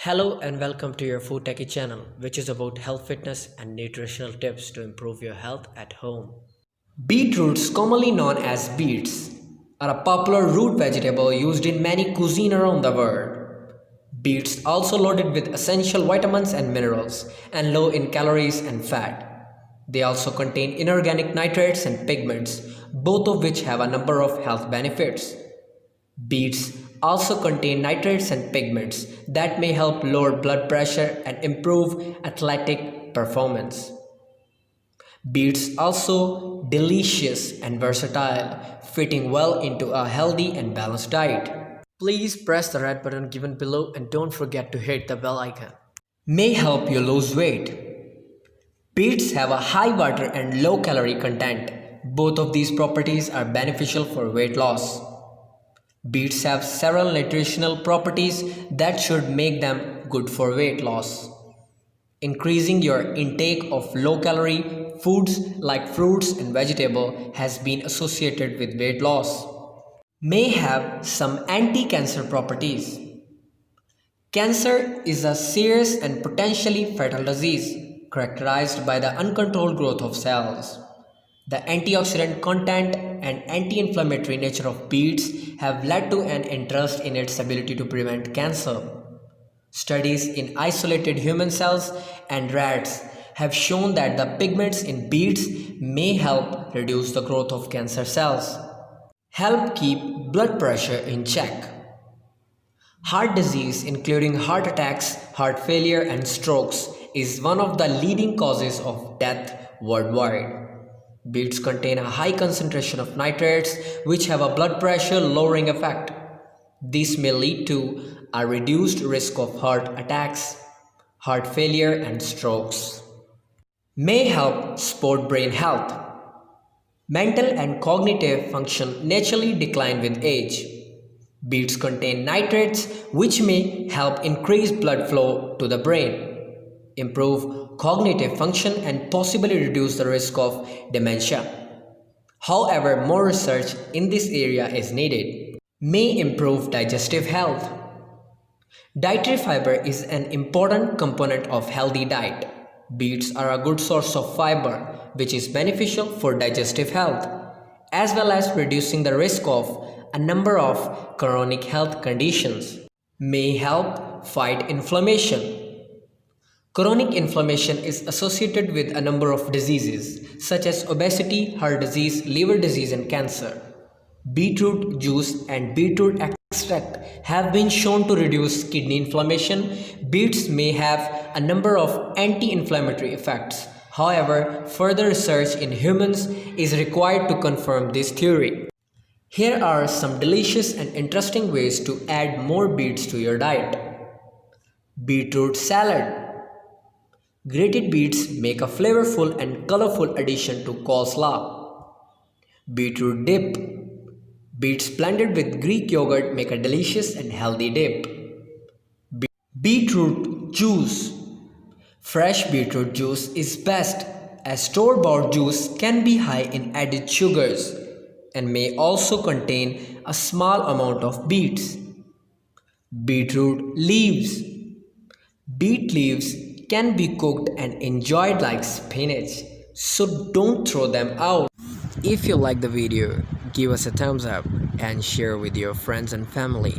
Hello and welcome to your Food Techie channel, which is about health, fitness, and nutritional tips to improve your health at home. Beetroots, commonly known as beets, are a popular root vegetable used in many cuisines around the world. Beets also loaded with essential vitamins and minerals and low in calories and fat. They also contain inorganic nitrates and pigments, both of which have a number of health benefits. Beets also contain nitrates and pigments that may help lower blood pressure and improve athletic performance. Beets also delicious and versatile, fitting well into a healthy and balanced diet. Please press the red button given below and don't forget to hit the bell icon. May help you lose weight. Beets have a high water and low calorie content. Both of these properties are beneficial for weight loss. Beets have several nutritional properties that should make them good for weight loss. Increasing your intake of low-calorie foods like fruits and vegetables has been associated with weight loss. May have some anti-cancer properties. Cancer is a serious and potentially fatal disease characterized by the uncontrolled growth of cells. The antioxidant content and anti-inflammatory nature of beets have led to an interest in its ability to prevent cancer. Studies in isolated human cells and rats have shown that the pigments in beets may help reduce the growth of cancer cells, help keep blood pressure in check. Heart disease, including heart attacks, heart failure, and strokes, is one of the leading causes of death worldwide. Beets contain a high concentration of nitrates, which have a blood pressure lowering effect. This may lead to a reduced risk of heart attacks, heart failure, and strokes. May help support brain health. Mental and cognitive function naturally decline with age. Beets contain nitrates, which may help increase blood flow to the brain, improve cognitive function, and possibly reduce the risk of dementia. However, more research in this area is needed. May improve digestive health. Dietary fiber is an important component of healthy diet. Beets are a good source of fiber, which is beneficial for digestive health, as well as reducing the risk of a number of chronic health conditions. May help fight inflammation. Chronic inflammation is associated with a number of diseases such as obesity, heart disease, liver disease, and cancer. Beetroot juice and beetroot extract have been shown to reduce kidney inflammation. Beets may have a number of anti-inflammatory effects. However, further research in humans is required to confirm this theory. Here are some delicious and interesting ways to add more beets to your diet. Beetroot salad. Grated beets make a flavorful and colorful addition to coleslaw. Beetroot dip. Beets blended with Greek yogurt make a delicious and healthy dip. Beetroot juice. Fresh beetroot juice is best, as store-bought juice can be high in added sugars and may also contain a small amount of beets. Beetroot leaves. Beet leaves can be cooked and enjoyed like spinach, so don't throw them out. If you like the video, give us a thumbs up and share with your friends and family.